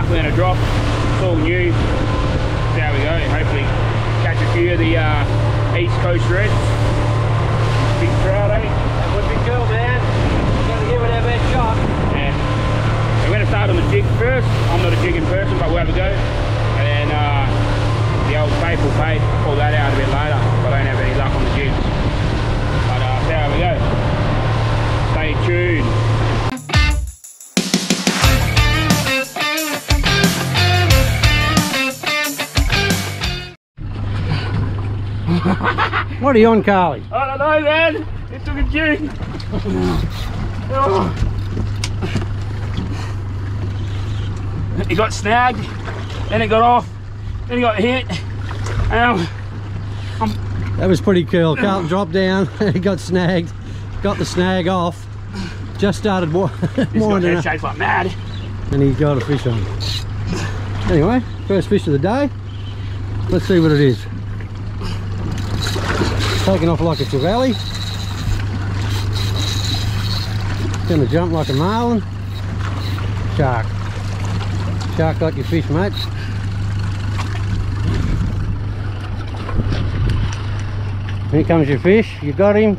Hopefully in a drop. It's all new. See how we go. Hopefully catch a few of the East Coast reds. Big trout, eh? That would be cool, man. Gotta give it our best shot. Yeah. We're going to start on the jig first. I'm not a jigging person, but we'll have a go. And then the old faithful bait, pull that out a bit later if I don't have any luck on the jigs. But see how we go. Stay tuned. What are you on, Carly? I don't know, man. It took a jig. He got snagged, then it got off, then he got hit. That was pretty cool. Carlton dropped down, he got snagged, got the snag off, just started winding up, shaped like mad. and he got a fish on. Anyway, first fish of the day. Let's see what it is. Taking off like a trevally. Gonna jump like a marlin. Shark. Shark like your fish, mate. Here comes your fish. You got him.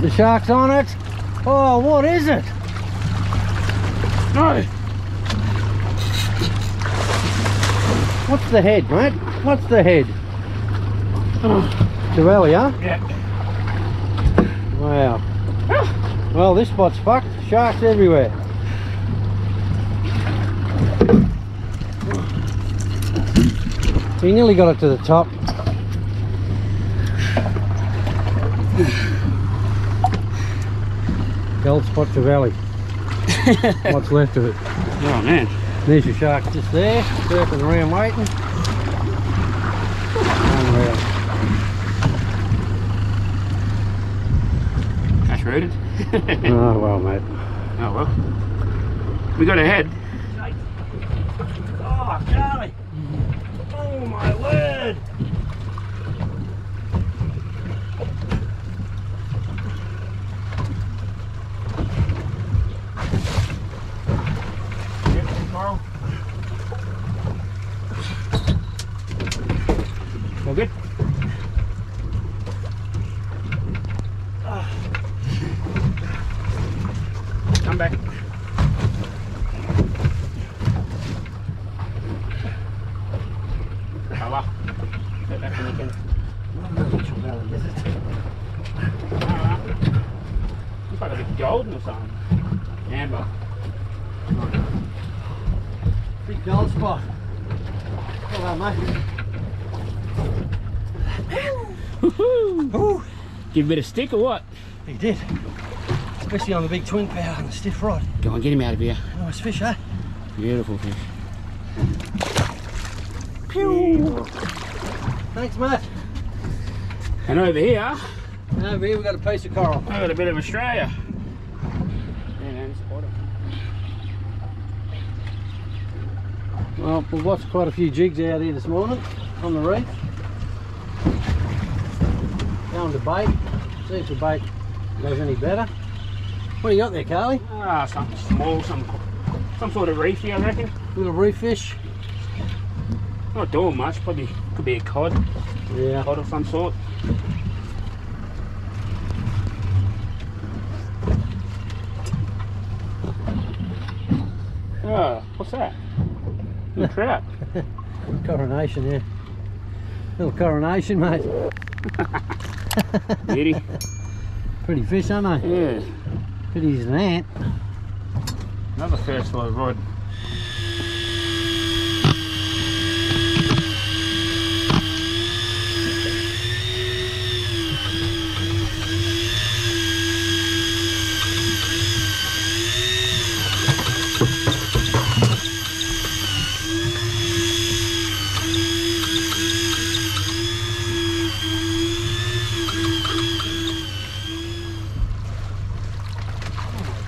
The shark's on it. Oh, what is it? No. What's the head, mate? What's the head? Trevally, huh? Yeah. Wow. Well, this spot's fucked. Sharks everywhere. He nearly got it to the top. Gold spot trevally. What's left of it. Oh man. There's your shark just there, surfing around waiting. Unreal. That's rooted. Oh well, mate. Oh well. We got a head. Oh, Charlie! Oh my word! Carl. All good? Come back. Hello. Get back when you can. Looks like a bit golden or something. Amber. Big gold spot. Hello, mate. Woohoo! Give a bit of stick or what? He did. Especially on the big twin power and the stiff rod. Go on, get him out of here. Nice fish, eh? Beautiful fish. Pew! Thanks, mate. And over here, Over here we've got a piece of coral. I got a bit of Australia. Yeah, man, spot it. Well, we've watched quite a few jigs out here this morning on the reef. Going to bait. See if the bait goes any better. What do you got there, Carly? Ah, something small, some sort of reefy, I reckon. Little reef fish. Not doing much, probably could be a cod. Yeah. Cod of some sort. Oh, what's that? Little trout. Coronation, yeah. Little coronation, mate. Beauty. Pretty fish, aren't they? Yeah. Pretty as an ant. Another first flow rod.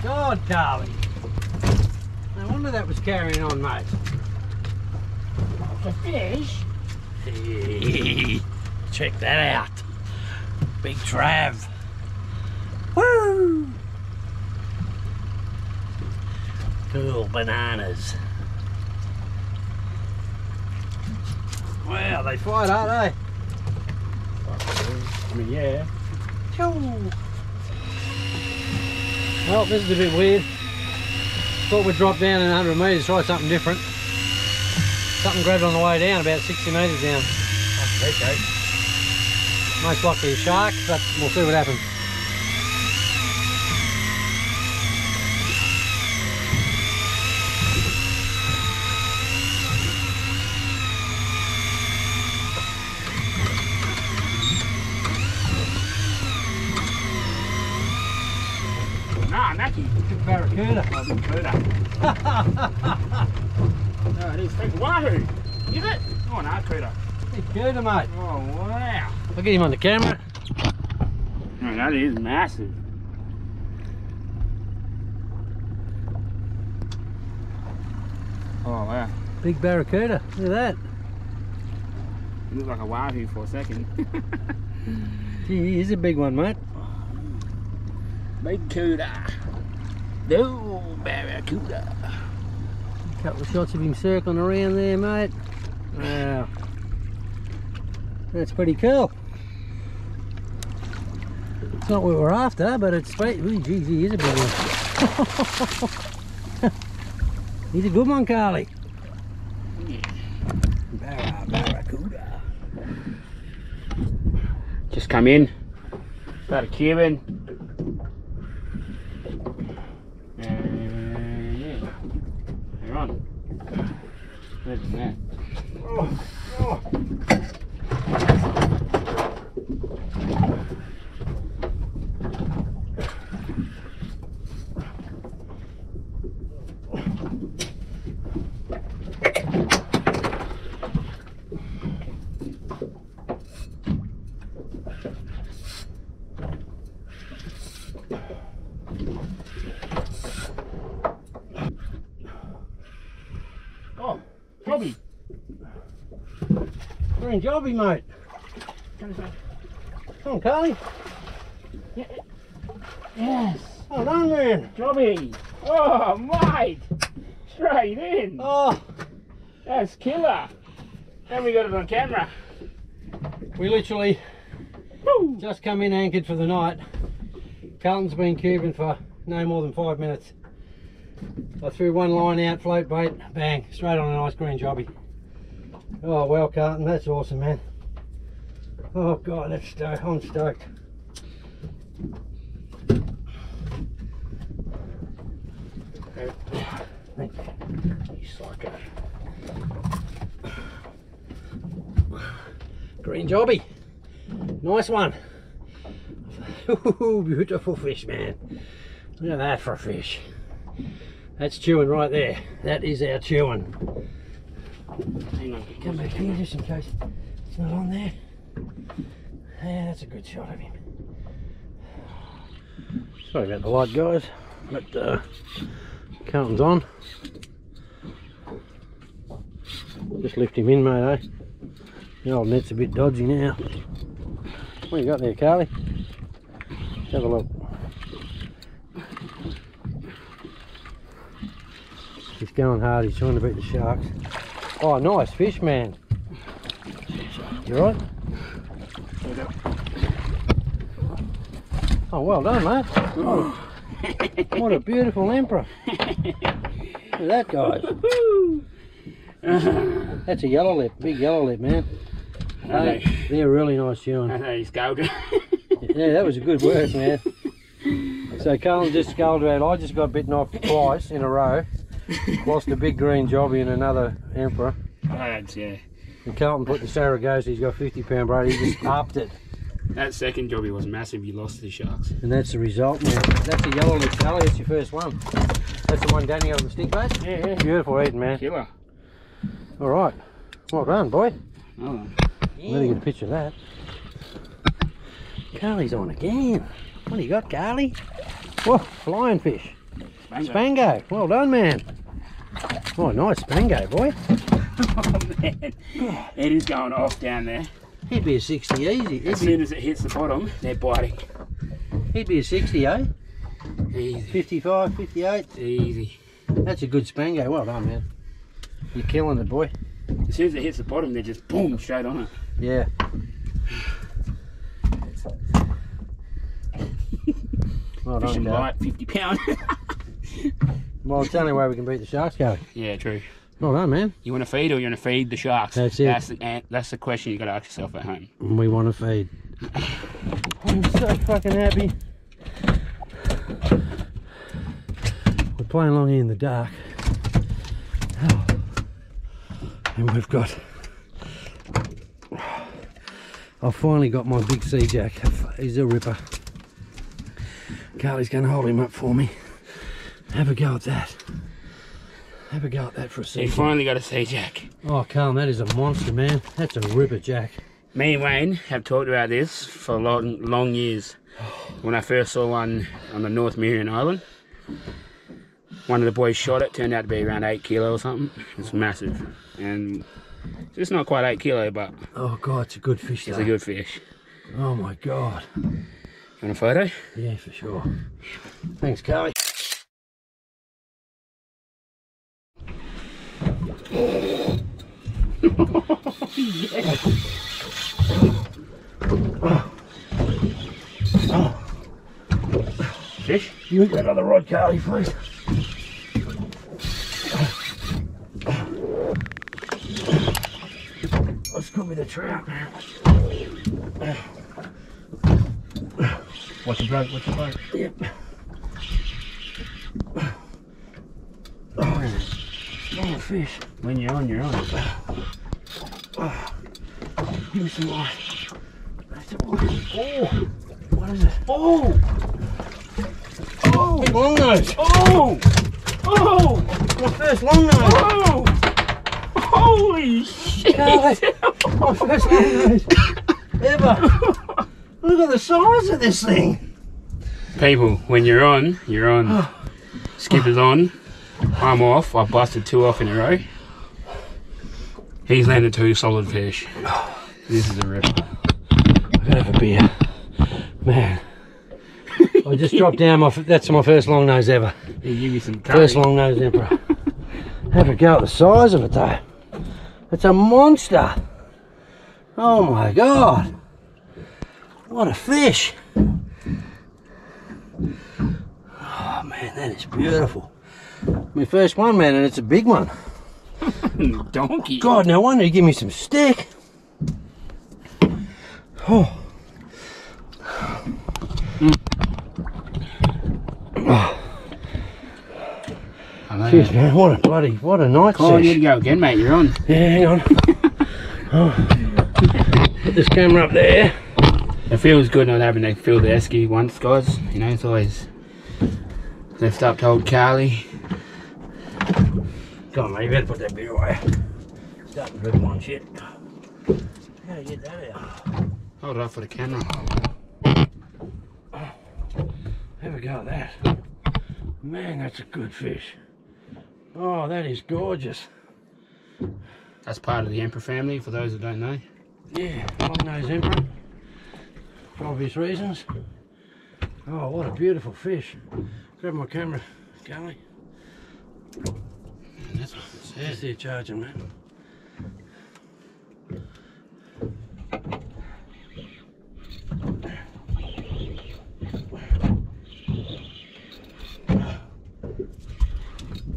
God, Carly. No wonder that was carrying on, mate. The fish? Hey, check that out. Big trav. Woo! Cool bananas. Wow, they fight, aren't they? I mean, yeah. Well, this is a bit weird. Thought we'd drop down in 100 metres, try something different. Something grabbed on the way down, about 60 metres down. Okay. Most likely a shark, but we'll see what happens. Nah, Mackie. Big barracuda. Oh, big cuda. No, it is. Big wahoo. Is it? Oh, no, cuda. Big cuda, mate. Oh, wow. I'll get him on the camera. No, that is massive. Oh, wow. Big barracuda. Look at that. It looks like a wahoo for a second. Gee, he's a big one, mate. Big cuda. No, barracuda. A couple of shots of him circling around there, mate. Wow. That's pretty cool. It's not what we're after, but it's great. Ooh, geez, he is a big one. He's a good one, Carly. Yeah. Barracuda. Just come in. About a Cuban. And yeah. They're on. There's that. Oh. Oh, Jobby. Green jobby, mate. Come on, Carly. Yeah. Yes. Well done, man. Jobby. Oh, mate. Straight in. Oh, That's killer. And we got it on camera. we literally Woo. just come in anchored for the night. Carlton's been cubing for no more than 5 minutes. I threw one line out, float bait, bang, straight on a nice green jobby. Oh well, Carlton, that's awesome, man. Oh God, that's stoked. I'm stoked. Thank you. You psycho. Green jobby. Nice one. Ooh, beautiful fish, man. Look at that for a fish. That's chewing right there. That is our chewing. Hang on. Come back here just in case it's not on there. Yeah, that's a good shot of him. Sorry about the light, guys, but Carlton's on. Just lift him in, mate, eh? The old net's a bit dodgy now. What you got there, Carly? Let's have a look. He's going hard, he's trying to beat the sharks. Oh, nice fish, man. You right? Oh, well done, mate. What a beautiful emperor. Look at that, guys. That's a yellow lip, big yellow lip, man. They're really nice chewing. I know he's golden. Yeah, that was a good work, man. So Carlton just sculled around. I just got bitten off twice in a row. Lost a big green jobby and another emperor. Yeah. And Carlton put the Saragossa, he's got 50-pound braid, he just upped it. That second jobby was massive. You lost to the sharks. And that's the result, man. That's a yellow lip, Sally, that's your first one. That's the one Danny on the stick bait? Yeah. Beautiful eating, man. Killer. Alright, well done, boy. Oh. Let me get a picture of that. Carly's on again. What do you got, Carly? Whoa, flying fish. Spango. Well done, man. Oh, nice Spango, boy. Oh, man. It is going off down there. He'd be a 60 easy. As soon as it hits the bottom, they're biting. He'd be a 60, eh? Easy. 55, 58. Easy. That's a good Spango. Well done, man. You're killing it, boy. As soon as it hits the bottom, they're just boom, straight on it. Yeah. Well Fishing done, light, 50 pound. Well, it's the only way we can beat the sharks, Gary. Yeah, true. Well done, man. You want to feed or you want to feed the sharks? That's it. That's the question you got to ask yourself at home. We want to feed. I'm so fucking happy. We're playing along here in the dark. Oh. And we've got... I've finally got my big sea jack. He's a ripper. Carly's going to hold him up for me. Have a go at that. Have a go at that for a sea You jack. finally got a sea jack. Oh, Carl, that is a monster, man. That's a ripper jack. Me and Wayne have talked about this for long years. When I first saw one on the North Marion Island, one of the boys shot it, turned out to be around 8 kilo or something. It's massive. And it's not quite 8 kilo, but Oh, God, it's a good fish, it's though. a good fish. Oh, my God. You want a photo? Yeah, for sure. Thanks, Carly. Fish? You got another rod, Carly, please. This could be the trout, man. What's the boat? What's the boat? Yep. Oh, fish. When you're on, you're on. Give me some light. Oh, what is it? Oh! Oh! Big long nose. Oh! Oh! My first long nose. Oh! Holy shit! Carly, my first long nose ever. Look at the size of this thing. People, when you're on, you're on. Skipper's on. I'm off. I busted 2 off in a row. He's landed 2 solid fish. This is a rip. I'm gonna have a beer. Man. I just dropped down that's my first long nose ever. He give you some First long nose emperor. Have a go at the size of it though. It's a monster. Oh my God. What a fish. Oh man, that is beautiful. My first one, man, and it's a big one. Donkey. God, no wonder you give me some stick. Oh. Cheers, man. What a night Oh, you session. to go again, mate. You're on. Yeah, hang on. Oh. Put this camera up there. It feels good not having to fill the esky once, guys. You know, it's always left up to old Carly. Come on, mate, you better put that beer away. Starting to rip on shit. How do you get that out? Hold it up for the camera. Have a go at that. Man, that's a good fish. Oh, that is gorgeous. That's part of the Emperor family, for those who don't know. Yeah, long-nosed emperor. For obvious reasons. Oh, what a beautiful fish. Grab my camera, Carly. That's what it says. Just there charging, man.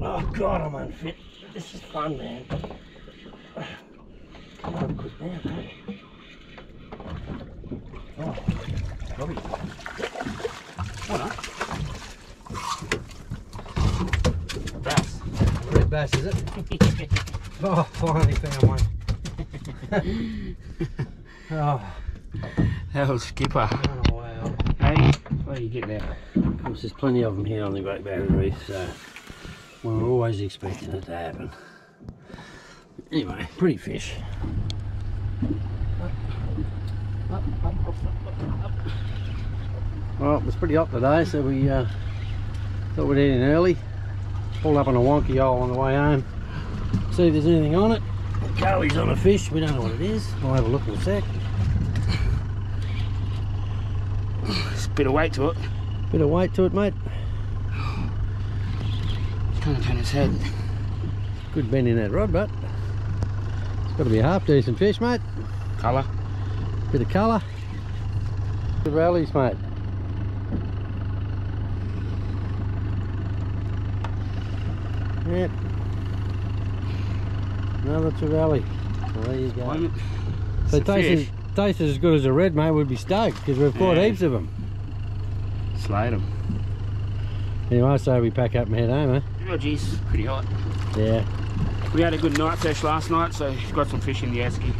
Oh God, I'm unfit. This is fun, man. Come on, quick now, man. Oh, Bobby. What? Bass. Red bass, is it? Oh, finally found one. Oh, That was Skipper. oh wow. Hey, what do you get there? There's plenty of them here on the Great Barrier Reef, so we're always expecting it to happen. Anyway, pretty fish. Well, it was pretty hot today, so we thought we'd head in early. Pulled up on a wonky hole on the way home. See if there's anything on it. Carly's on a fish, we don't know what it is. We'll have a look in a sec. There's a bit of weight to it. Bit of weight to it, mate. He's trying to turn his head. Good bend in that rod, but Got to be a half decent fish, mate. Colour. Bit of colour. Good rallies, mate. Yep. Another trevally. Well, there you go. So tastes as good as a red, mate. We'd be stoked because we've caught heaps of them. Slayed them. Anyway, I say we pack up and head home, eh? Oh geez, pretty hot. Yeah. We had a good night fish last night, so got some fish in the esky.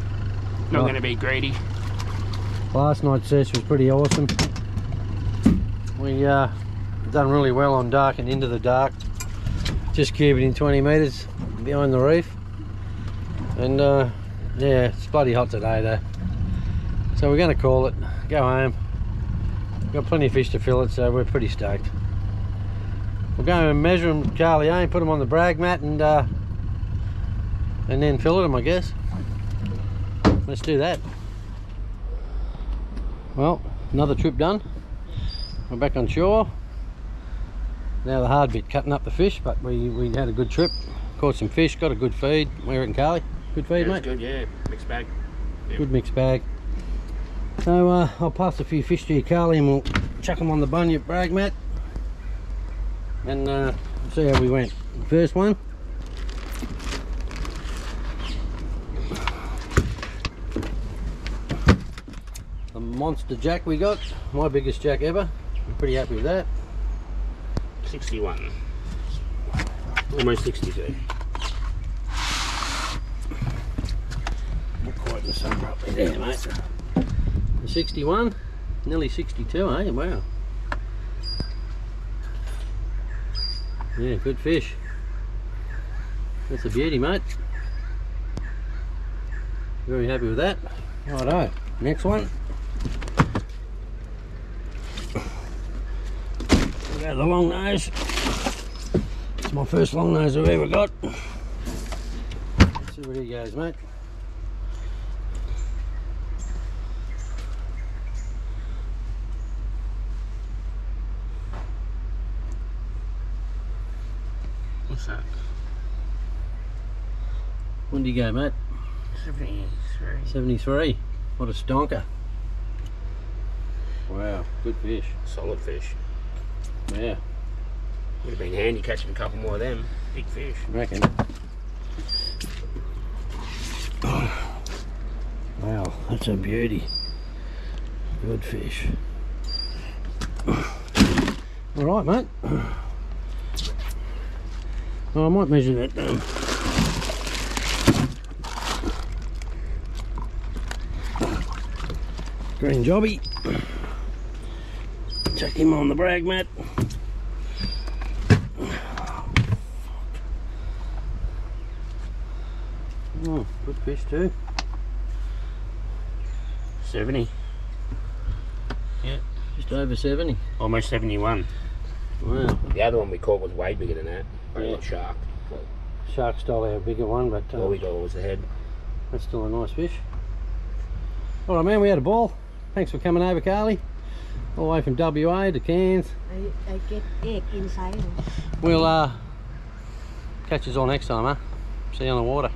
Not going to be greedy. Last night's sesh was pretty awesome. We done really well on dark and into the dark. Just cubing in 20 metres behind the reef. And yeah, it's bloody hot today though. So we're going to call it, go home. We've got plenty of fish to fill it, so we're pretty stoked. We'll go and measure them, Charlie, put them on the brag mat and then fillet them, I guess. Let's do that. Well, another trip done. We're back on shore. Now the hard bit, cutting up the fish, but we had a good trip. Caught some fish, got a good feed. We reckon, Carly? Good feed, mate? Good, yeah. Mixed bag. Yep. Good mixed bag. So I'll pass a few fish to you, Carly, and we'll chuck them on the Bunyip brag mat. And see how we went. First one. The monster jack we got. My biggest jack ever. I'm pretty happy with that. 61. Almost 62. Not quite the sun properly there, mate. The 61, nearly 62, eh? Wow. Yeah, good fish. That's a beauty, mate. Very happy with that. Righto, next one. We'll go the long nose. It's my first long nose I've ever got. Let's see where he goes, mate. What's that? When did you go, mate? 73. 73. What a stonker. Wow, good fish. Solid fish. Yeah. Would have been handy catching a couple more of them. Big fish. I reckon. Wow, that's a beauty. Good fish. Alright, mate. Oh, I might measure that down. Green jobby. Chuck him on the brag mat. Oh, good fish too. 70. Yeah. Just over 70. Almost 71. Wow. The other one we caught was way bigger than that. Yeah. Shark. Shark style our bigger one, but all we got was the head. That's still a nice fish. Alright, man, we had a ball. Thanks for coming over, Carly. All the way from WA to Cairns. I get egg inside. We'll catch us all next time, huh? See you on the water.